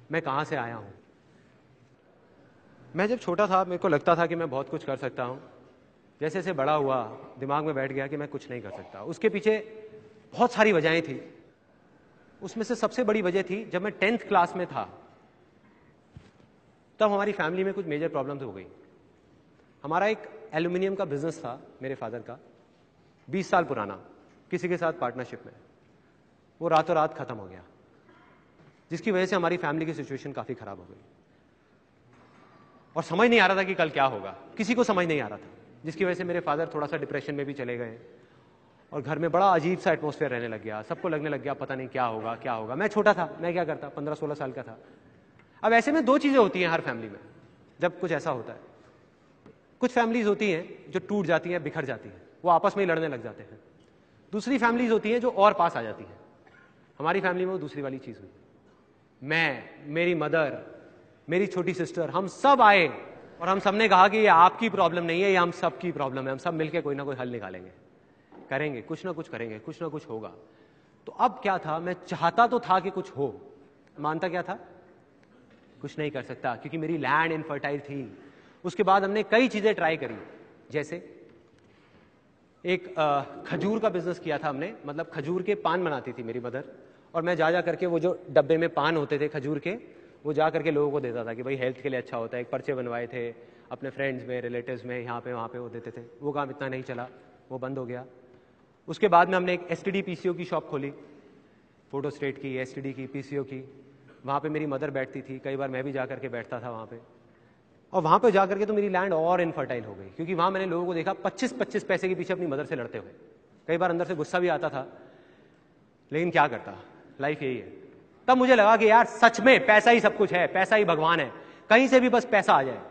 मैं कहां से आया हूं। मैं जब छोटा था मेरे को लगता था कि मैं बहुत कुछ कर सकता हूं। जैसे जैसे बड़ा हुआ दिमाग में बैठ गया कि मैं कुछ नहीं कर सकता। उसके पीछे बहुत सारी वजहें थी। उसमें से सबसे बड़ी वजह थी जब मैं 10th क्लास में था, तब हमारी फैमिली में कुछ मेजर प्रॉब्लम्स हो गई। हमारा एक एल्यूमिनियम का बिजनेस था मेरे फादर का, 20 साल पुराना, किसी के साथ पार्टनरशिप में। वो रातों रात खत्म हो गया, जिसकी वजह से हमारी फैमिली की सिचुएशन काफी खराब हो गई और समझ नहीं आ रहा था कि कल क्या होगा। किसी को समझ नहीं आ रहा था, जिसकी वजह से मेरे फादर थोड़ा सा डिप्रेशन में भी चले गए और घर में बड़ा अजीब सा एटमॉस्फेयर रहने लग गया। सबको लगने लग गया पता नहीं क्या होगा क्या होगा। मैं छोटा था, मैं क्या करता, 15-16 साल का था। अब ऐसे में दो चीजें होती हैं हर फैमिली में जब कुछ ऐसा होता है। कुछ फैमिलीज होती हैं जो टूट जाती हैं, बिखर जाती हैं, वो आपस में ही लड़ने लग जाते हैं। दूसरी फैमिलीज होती हैं जो और पास आ जाती हैं। हमारी फैमिली में वो दूसरी वाली चीज हुई। मैं, मेरी मदर, मेरी छोटी सिस्टर, हम सब आए और हम सब ने कहा कि ये आपकी प्रॉब्लम नहीं है, ये हम सब की प्रॉब्लम है। हम सब मिलकर कोई ना कोई हल निकालेंगे, करेंगे, कुछ ना कुछ करेंगे, कुछ ना कुछ होगा। तो अब क्या था, मैं चाहता तो था कि कुछ हो, मानता क्या था, कुछ नहीं कर सकता क्योंकि मेरी लैंड इनफर्टाइल थी। उसके बाद हमने कई चीजें ट्राई करी, जैसे एक खजूर का बिजनेस किया था हमने। मतलब खजूर के पान बनाती थी मेरी मदर, और मैं जा करके वो जो डब्बे में पान होते थे खजूर के, वो जा करके लोगों को देता था कि भाई हेल्थ के लिए अच्छा होता है। एक पर्चे बनवाए थे अपने फ्रेंड्स में, रिलेटिव्स में, यहाँ पे वहाँ पे वो देते थे। वो काम इतना नहीं चला, वो बंद हो गया। उसके बाद में हमने एक एसटीडी पीसीओ की शॉप खोली, फोटो स्टेट की, एसटीडी की, पीसीओ की। वहाँ पे मेरी मदर बैठती थी, कई बार मैं भी जा करके बैठता था वहाँ पे। और वहाँ पे जा करके तो मेरी लैंड और इनफर्टाइल हो गई, क्योंकि वहाँ मैंने लोगों को देखा 25-25 पैसे के पीछे अपनी मदर से लड़ते हुए। कई बार अंदर से गुस्सा भी आता था, लेकिन क्या करता, लाइफ यही है। तब मुझे लगा कि यार सच में पैसा ही सब कुछ है, पैसा ही भगवान है। कहीं से भी बस पैसा आ जाए,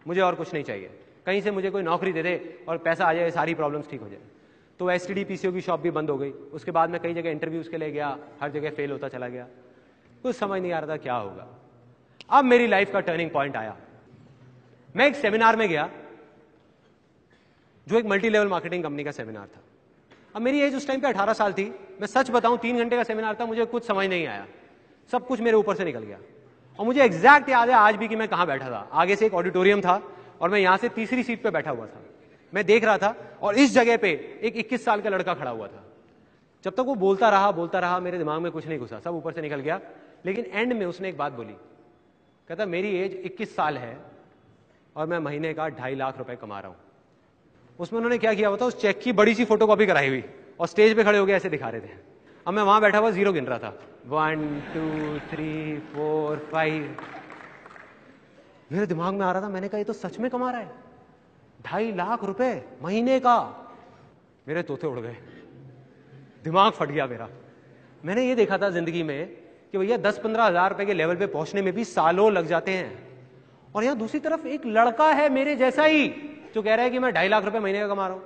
मुझे और कुछ नहीं चाहिए। कहीं से मुझे कोई नौकरी दे दे और पैसा आ जाए, सारी प्रॉब्लम्स ठीक हो जाए। तो एसटीडी पीसीओ की शॉप भी बंद हो गई। उसके बाद मैं कई जगह इंटरव्यूज के लिए गया, हर जगह फेल होता चला गया। कुछ समझ नहीं आ रहा था क्या होगा। अब मेरी लाइफ का टर्निंग पॉइंट आया। मैं एक सेमिनार में गया, जो एक मल्टी लेवल मार्केटिंग कंपनी का सेमिनार था। अब मेरी एज उस टाइम पे 18 साल थी। मैं सच बताऊं, 3 घंटे का सेमिनार था, मुझे कुछ समझ नहीं आया, सब कुछ मेरे ऊपर से निकल गया। और मुझे एग्जैक्ट याद है आज भी कि मैं कहां बैठा था। आगे से एक ऑडिटोरियम था और मैं यहां से तीसरी सीट पे बैठा हुआ था। मैं देख रहा था और इस जगह पे एक 21 साल का लड़का खड़ा हुआ था। जब तक वो बोलता रहा, मेरे दिमाग में कुछ नहीं घुसा, सब ऊपर से निकल गया। लेकिन एंड में उसने एक बात बोली, कहता मेरी एज 21 साल है और मैं महीने का 2.5 लाख रुपए कमा रहा हूं। उसमें उन्होंने क्या किया होता, उस चेक की बड़ी सी फोटोकॉपी कराई हुई और स्टेज पे खड़े हो गए ऐसे दिखा रहे थे। अब मैं वहां बैठा हुआ जीरो गिन रहा था, 1 2 3 4 5। मेरे दिमाग में आ रहा था, मैंने कहा ये तो सच में कमा रहा है 2.5 लाख रुपए महीने का। मेरे तोते उड़ गए, दिमाग फट गया मेरा। मैंने ये देखा था जिंदगी में कि भैया 10-15 हजार रुपए के लेवल पे पहुंचने में भी सालों लग जाते हैं, और यहां दूसरी तरफ एक लड़का है मेरे जैसा ही जो कह रहा है कि मैं 2.5 लाख रुपए महीने का कमा रहा हूं।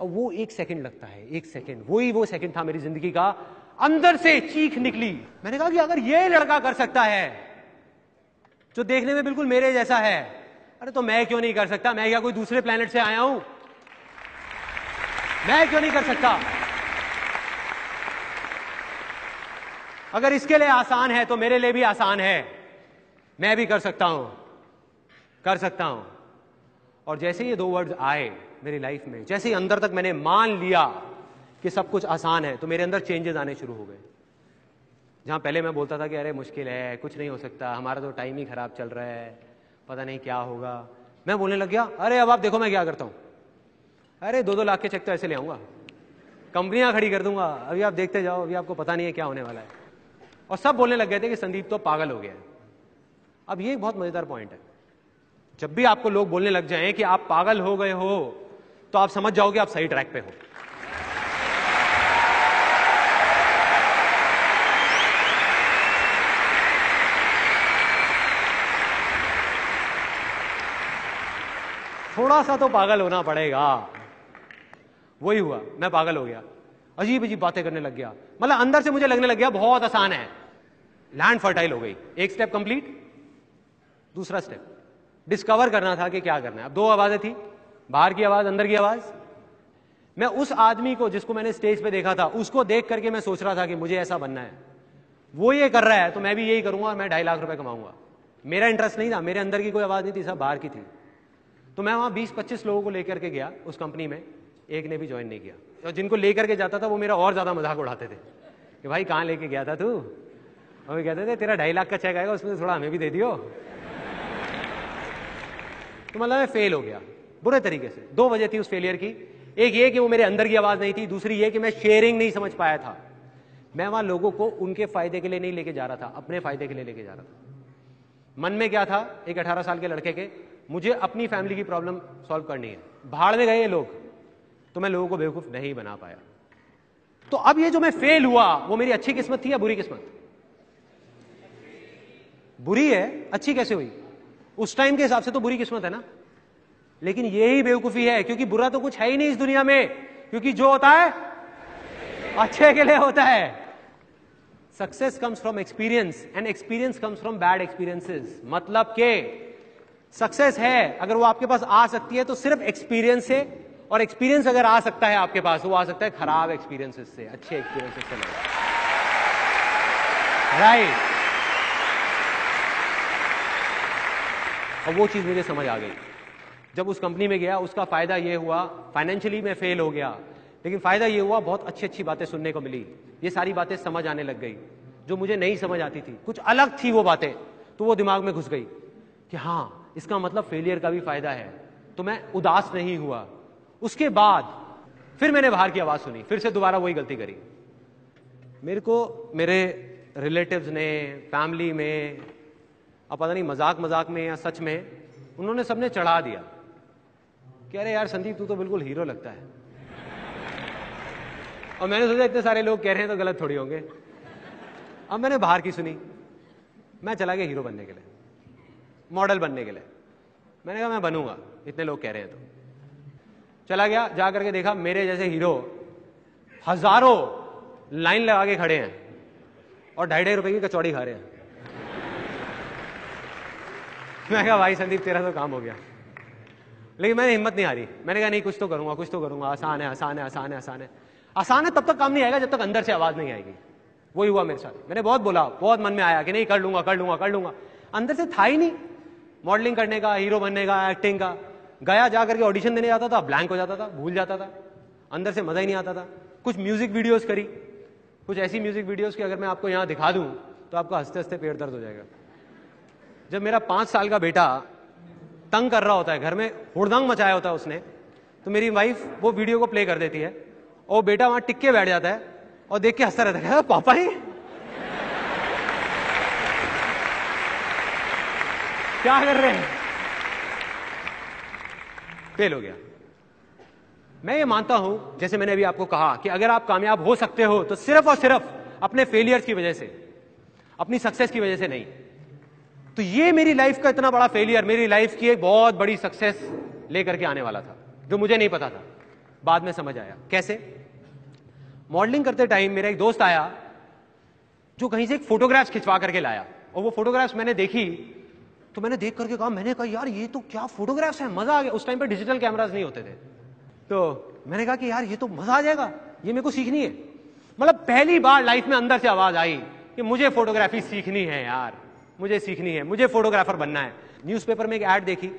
और वो एक सेकंड लगता है, एक सेकंड, वो सेकंड था मेरी जिंदगी का। अंदर से चीख निकली। मैंने कहा कि अगर ये लड़का कर सकता है जो देखने में बिल्कुल मेरे जैसा है, अरे तो मैं क्यों नहीं कर सकता? मैं क्या कोई दूसरे प्लेनेट से आया हूं? मैं क्यों नहीं कर सकता? अगर इसके लिए आसान है तो मेरे लिए भी आसान है। मैं भी कर सकता हूं, कर सकता हूं। और जैसे ये 2 वर्ड्स आए मेरी लाइफ में, जैसे ही अंदर तक मैंने मान लिया कि सब कुछ आसान है, तो मेरे अंदर चेंजेस आने शुरू हो गए। जहां पहले मैं बोलता था कि अरे मुश्किल है, कुछ नहीं हो सकता, हमारा तो टाइम ही खराब चल रहा है, पता नहीं क्या होगा, मैं बोलने लग गया अरे अब आप देखो मैं क्या करता हूं। अरे 2-2 लाख के चेक तो ऐसे ले आऊंगा, कंपनियां खड़ी कर दूंगा, अभी आप देखते जाओ, अभी आपको पता नहीं है क्या होने वाला है। और सब बोलने लग गए थे कि संदीप तो पागल हो गया है। अब ये एक बहुत मजेदार पॉइंट है, जब भी आपको लोग बोलने लग जाएं कि आप पागल हो गए हो, तो आप समझ जाओ कि आप सही ट्रैक पे हो। थोड़ा सा तो पागल होना पड़ेगा। वही हुआ, मैं पागल हो गया, अजीब अजीब बातें करने लग गया। मतलब अंदर से मुझे लगने लग गया बहुत आसान है। लैंड फर्टाइल हो गई। एक स्टेप कंप्लीट, दूसरा स्टेप डिस्कवर करना था कि क्या करना है। अब 2 आवाजें थी, बाहर की आवाज, अंदर की आवाज। मैं उस आदमी को जिसको मैंने स्टेज पे देखा था, उसको देख करके मैं सोच रहा था कि मुझे ऐसा बनना है। वो ये कर रहा है तो मैं भी यही करूंगा और मैं 2.5 लाख रुपए कमाऊंगा। मेरा इंटरेस्ट नहीं था, मेरे अंदर की कोई आवाज नहीं थी, सब बाहर की थी। तो मैं वहां 20-25 लोगों को लेकर के गया उस कंपनी में, एक ने भी ज्वाइन नहीं किया। और जिनको लेकर के जाता था वो मेरा और ज्यादा मजाक उड़ाते थे कि भाई कहाँ लेके गया था तू, और कहते थे तेरा 2.5 लाख का चेक आएगा उसमें से थोड़ा हमें भी दे दियो। तो मतलब मैं फेल हो गया बुरे तरीके से। 2 वजह थी उस फेलियर की, एक ये कि वो मेरे अंदर की आवाज नहीं थी, दूसरी ये कि मैं शेयरिंग नहीं समझ पाया था। मैं वहां लोगों को उनके फायदे के लिए नहीं लेके जा रहा था, अपने फायदे के लिए लेके जा रहा था। मन में क्या था एक 18 साल के लड़के के, मुझे अपनी फैमिली की प्रॉब्लम सॉल्व करनी है। भाड़ में गए ये लोग, तो मैं लोगों को बेवकूफ नहीं बना पाया। तो अब ये जो मैं फेल हुआ वो मेरी अच्छी किस्मत थी या बुरी किस्मत? बुरी है, अच्छी कैसे हुई? उस टाइम के हिसाब से तो बुरी किस्मत है ना। लेकिन यही बेवकूफी है, क्योंकि बुरा तो कुछ है ही नहीं इस दुनिया में, क्योंकि जो होता है अच्छे के लिए होता है। Success comes from experience and experience comes from bad experiences. मतलब के सक्सेस है अगर वो आपके पास आ सकती है तो सिर्फ एक्सपीरियंस से, और एक्सपीरियंस अगर आ सकता है आपके पास, वो आ सकता है खराब एक्सपीरियंसेस से, अच्छे एक्सपीरियंसेस से नहीं। राइट। और वो चीज मुझे समझ आ गई जब उस कंपनी में गया। उसका फायदा ये हुआ, फाइनेंशियली मैं फेल हो गया, लेकिन फायदा ये हुआ बहुत अच्छी अच्छी बातें सुनने को मिली। ये सारी बातें समझ आने लग गई जो मुझे नहीं समझ आती थी, कुछ अलग थी वो बातें, तो वो दिमाग में घुस गई कि हाँ इसका मतलब फेलियर का भी फायदा है। तो मैं उदास नहीं हुआ। उसके बाद फिर मैंने बाहर की आवाज सुनी, फिर से दोबारा वही गलती करी। मेरे को मेरे रिलेटिव्स ने, फैमिली में, अब पता नहीं मजाक मजाक में या सच में, उन्होंने सबने चढ़ा दिया कि अरे यार संदीप तू तो बिल्कुल हीरो लगता है। और मैंने सोचा इतने सारे लोग कह रहे हैं तो गलत थोड़ी होंगे। अब मैंने बाहर की सुनी, मैं चला गया हीरो बनने के लिए, मॉडल बनने के लिए। मैंने कहा मैं बनूंगा, इतने लोग कह रहे हैं तो चला गया। जा करके देखा मेरे जैसे हीरो हजारों लाइन लगा के खड़े हैं और 2.5 रुपए की कचौड़ी खा रहे हैं। मैं कहा भाई संदीप तेरा तो काम हो गया। लेकिन मैंने हिम्मत नहीं हारी, मैंने कहा नहीं कुछ तो करूंगा, कुछ तो करूंगा, आसान है आसान है आसान है आसान है। आसान है तब तक काम नहीं आएगा जब तक अंदर से आवाज नहीं आएगी। वही हुआ मेरे साथ। मैंने बहुत बोला, बहुत मन में आया कि नहीं कर लूंगा कर लूंगा कर लूंगा, अंदर से था ही नहीं मॉडलिंग करने का, हीरो बनने का, एक्टिंग का। गया जा करके ऑडिशन देने जाता था, ब्लैंक हो जाता था, भूल जाता था, अंदर से मजा ही नहीं आता था। कुछ म्यूजिक वीडियोस करी, कुछ ऐसी म्यूजिक वीडियोस की अगर मैं आपको यहां दिखा दूं तो आपका हंसते हंसते पेट दर्द हो जाएगा। जब मेरा 5 साल का बेटा तंग कर रहा होता है, घर में हुड़दंग मचाया होता है उसने, तो मेरी वाइफ वो वीडियो को प्ले कर देती है और बेटा वहां टिक के बैठ जाता है और देख के हंसता रहता है, पापा ही क्या कर रहे हैं। फेल हो गया। मैं ये मानता हूं, जैसे मैंने अभी आपको कहा, कि अगर आप कामयाब हो सकते हो तो सिर्फ और सिर्फ अपने फेलियर्स की वजह से, अपनी सक्सेस की वजह से नहीं। तो ये मेरी लाइफ का इतना बड़ा फेलियर मेरी लाइफ की एक बहुत बड़ी सक्सेस लेकर के आने वाला था, जो मुझे नहीं पता था। बाद में समझ आया कैसे। मॉडलिंग करते टाइम मेरा एक दोस्त आया जो कहीं से एक फोटोग्राफ्स खिंचवा करके लाया, और वो फोटोग्राफ्स मैंने देखी तो मैंने देख करके कहा, मैंने कहा यार ये तो क्या फोटोग्राफ्स है, मजा आ गया। उस टाइम पे डिजिटल कैमरास नहीं होते थे, तो मैंने कहा कि यार ये तो मजा आ जाएगा, ये मेरे को सीखनी है। मतलब पहली बार लाइफ में अंदर से आवाज आई कि मुझे फोटोग्राफी सीखनी है यार, मुझे सीखनी है, मुझे फोटोग्राफर बनना है। न्यूज़पेपर में एक ऐड देखी,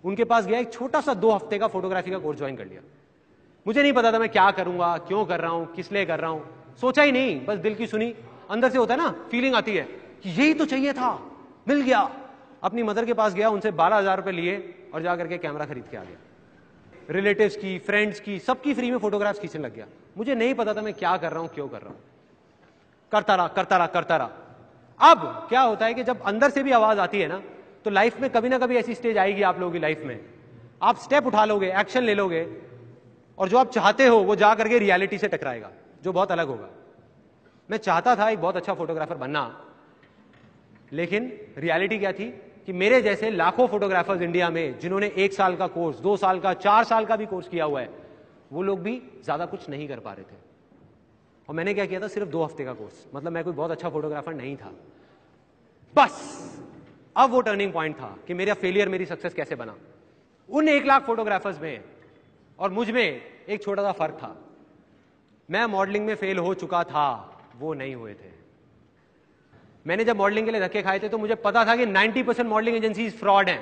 उनके पास गया, एक छोटा सा 2 हफ्ते का फोटोग्राफी का कोर्स ज्वाइन कर लिया। मुझे नहीं पता था मैं क्या करूंगा, क्यों कर रहा हूं, किस लिए कर रहा हूं, सोचा ही नहीं, बस दिल की सुनी। अंदर से होता है ना, फीलिंग आती है कि यही तो चाहिए था, मिल गया। अपनी मदर के पास गया, उनसे 12,000 रुपए लिए और जाकर के कैमरा खरीद के आ गया। रिलेटिव्स की, फ्रेंड्स की, सबकी फ्री में फोटोग्राफ्स खींचने लग गया। मुझे नहीं पता था मैं क्या कर रहा हूं, क्यों कर रहा हूं, करता रहा करता रहा करता रहा। अब क्या होता है कि जब अंदर से भी आवाज आती है ना, तो लाइफ में कभी ना कभी ऐसी स्टेज आएगी आप लोगों की लाइफ में, आप स्टेप उठा लोगे, एक्शन ले लोगे, और जो आप चाहते हो वो जा करके रियलिटी से टकराएगा, जो बहुत अलग होगा। मैं चाहता था एक बहुत अच्छा फोटोग्राफर बनना, लेकिन रियलिटी क्या थी कि मेरे जैसे लाखों फोटोग्राफर्स इंडिया में, जिन्होंने 1 साल का कोर्स, 2 साल का, 4 साल का भी कोर्स किया हुआ है, वो लोग भी ज्यादा कुछ नहीं कर पा रहे थे। और मैंने क्या किया था, सिर्फ 2 हफ्ते का कोर्स। मतलब मैं कोई बहुत अच्छा फोटोग्राफर नहीं था। बस अब वो टर्निंग पॉइंट था कि मेरा फेलियर मेरी सक्सेस कैसे बना। उन 1 लाख फोटोग्राफर्स में और मुझ में एक छोटा सा फर्क था। मैं मॉडलिंग में फेल हो चुका था, वो नहीं हुए थे। मैंने जब मॉडलिंग के लिए धक्के खाए थे तो मुझे पता था कि 90% मॉडलिंग एजेंसीज फ्रॉड हैं।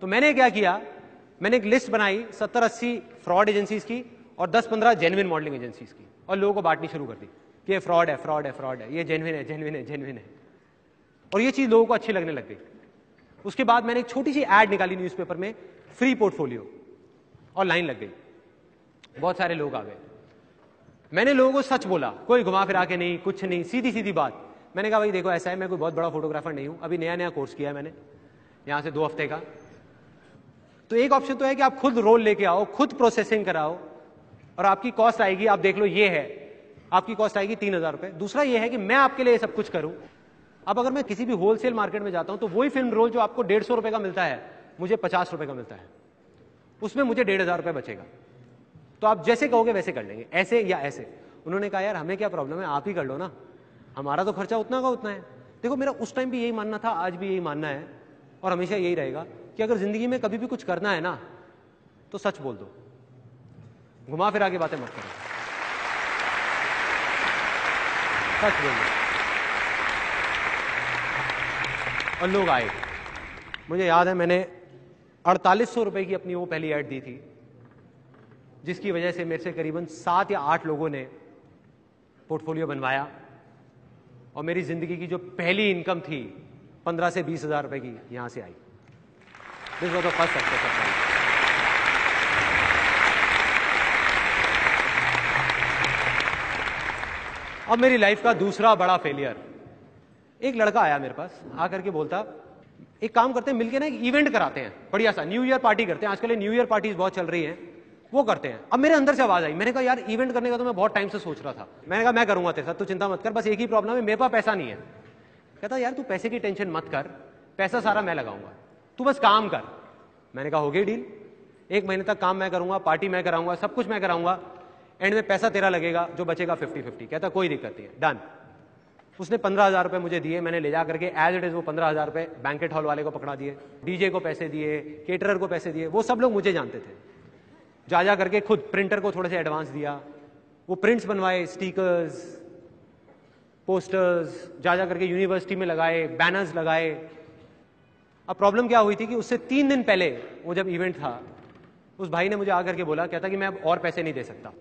तो मैंने क्या किया, मैंने एक लिस्ट बनाई 70-80 फ्रॉड एजेंसीज की और 10-15 जेन्युइन मॉडलिंग एजेंसीज की, और लोगों को बांटनी शुरू कर दी कि ये फ्रॉड है, फ्रॉड है, फ्रॉड है, ये जेन्युइन है, जेन्युइन है, जेन्युइन है। और ये चीज लोगों को अच्छी लगने लग गई। उसके बाद मैंने एक छोटी सी एड निकाली न्यूज़पेपर में, फ्री पोर्टफोलियो, और लाइन लग गई। बहुत सारे लोग आ गए। मैंने लोगों को सच बोला, कोई घुमा फिरा के नहीं, कुछ नहीं, सीधी सीधी बात। मैंने कहा भाई देखो ऐसा है, मैं कोई बहुत बड़ा फोटोग्राफर नहीं हूं, अभी नया नया कोर्स किया है मैंने यहां से 2 हफ्ते का। तो एक ऑप्शन तो है कि आप खुद रोल लेके आओ, खुद प्रोसेसिंग कराओ, और आपकी कॉस्ट आएगी, आप देख लो ये है, आपकी कॉस्ट आएगी 3,000 रुपए। दूसरा ये है कि मैं आपके लिए सब कुछ करूं। अब अगर मैं किसी भी होलसेल मार्केट में जाता हूं तो वही फिल्म रोल जो आपको 150 रुपए का मिलता है, मुझे 50 रुपए का मिलता है, उसमें मुझे 1,500 रुपए बचेगा। तो आप जैसे कहोगे वैसे कर लेंगे, ऐसे या ऐसे। उन्होंने कहा यार हमें क्या प्रॉब्लम है, आप ही कर लो ना, हमारा तो खर्चा उतना का उतना है। देखो मेरा उस टाइम भी यही मानना था, आज भी यही मानना है, और हमेशा यही रहेगा कि अगर जिंदगी में कभी भी कुछ करना है ना तो सच बोल दो, घुमा फिरा के बातें मत करो, सच बोल दो। और लोग आए। मुझे याद है मैंने 4800 रुपए की अपनी वो पहली ऐड दी थी, जिसकी वजह से मेरे से करीबन 7 या 8 लोगों ने पोर्टफोलियो बनवाया, और मेरी जिंदगी की जो पहली इनकम थी 15 से 20,000 रुपए की यहां से आई। This was the first success. अब मेरी लाइफ का दूसरा बड़ा फेलियर, एक लड़का आया मेरे पास, आकर के बोलता एक काम करते हैं मिलके ना, एक इवेंट कराते हैं बढ़िया सा, न्यू ईयर पार्टी करते हैं, आजकल न्यू ईयर पार्टीज बहुत चल रही हैं, वो करते हैं। अब मेरे अंदर से आवाज आई, मैंने कहा यार इवेंट करने का तो मैं बहुत टाइम से सोच रहा था। मैंने कहा मैं करूंगा तेरे साथ, तू चिंता मत कर, बस एक ही प्रॉब्लम है, मेरे पास पैसा नहीं है। कहता यार तू पैसे की टेंशन मत कर, पैसा सारा मैं लगाऊंगा, तू बस काम कर। मैंने कहा हो गई डील, 1 महीने तक काम मैं करूंगा, पार्टी मैं कराऊंगा, सब कुछ मैं कराऊंगा, एंड में पैसा तेरा लगेगा, जो बचेगा 50-50। कहता कोई दिक्कत नहीं है, डन। उसने 15,000 रुपए मुझे दिए, मैंने ले जा करके एज इट इज वो 15,000 रुपए बैंकेट हॉल वाले को पकड़ा दिए, डीजे को पैसे दिए, केटरर को पैसे दिए, वो सब लोग मुझे जानते थे। जा करके खुद प्रिंटर को थोड़े से एडवांस दिया, वो प्रिंट्स बनवाए, स्टिकर्स, पोस्टर्स, जा करके यूनिवर्सिटी में लगाए, बैनर्स लगाए। अब प्रॉब्लम क्या हुई थी कि उससे 3 दिन पहले वो जब इवेंट था, उस भाई ने मुझे आकर के बोला, कहता कि मैं अब और पैसे नहीं दे सकता।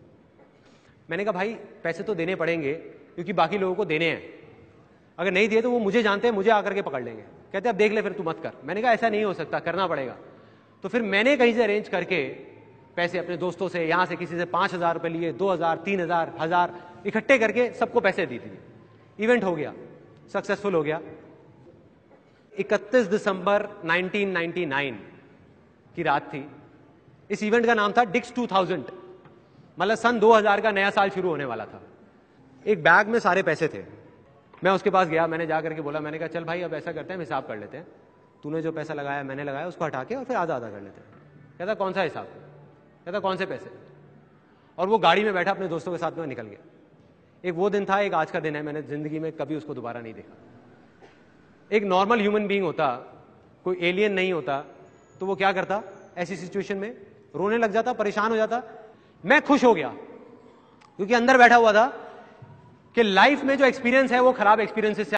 मैंने कहा भाई पैसे तो देने पड़ेंगे क्योंकि बाकी लोगों को देने हैं, अगर नहीं दिए तो वो मुझे जानते हैं, मुझे आकर के पकड़ लेंगे। कहते अब देख ले फिर तू मत कर। मैंने कहा ऐसा नहीं हो सकता, करना पड़ेगा। तो फिर मैंने कहीं से अरेंज करके पैसे अपने दोस्तों से, यहां से किसी से 5,000 रुपए लिए, 2,000, 3,000, 1,000 इकट्ठे करके सबको पैसे दी थी। इवेंट हो गया, सक्सेसफुल हो गया। 31 दिसंबर 1999 की रात थी। इस इवेंट का नाम था डिक्स 2000, मतलब सन 2000 का नया साल शुरू होने वाला था। एक बैग में सारे पैसे थे। मैं उसके पास गया, मैंने जाकर के बोला, मैंने कहा चल भाई अब ऐसा करते हैं, हिसाब कर लेते हैं, तूने जो पैसा लगाया मैंने लगाया, उसको हटा के और फिर आधा आधा कर लेते हैं। कहता कौन सा हिसाब? कहता कौन से पैसे? और वो गाड़ी में बैठा अपने दोस्तों के साथ में निकल गया। एक वो दिन था, एक आज का दिन है, मैंने जिंदगी में कभी उसको दोबारा नहीं देखा। एक नॉर्मल ह्यूमन बीइंग होता, कोई एलियन नहीं होता, तो वो क्या करता ऐसी सिचुएशन में? रोने लग जाता, परेशान हो जाता। मैं खुश हो गया क्योंकि अंदर बैठा हुआ था कि लाइफ में जो एक्सपीरियंस है वो खराब एक्सपीरियंसेस से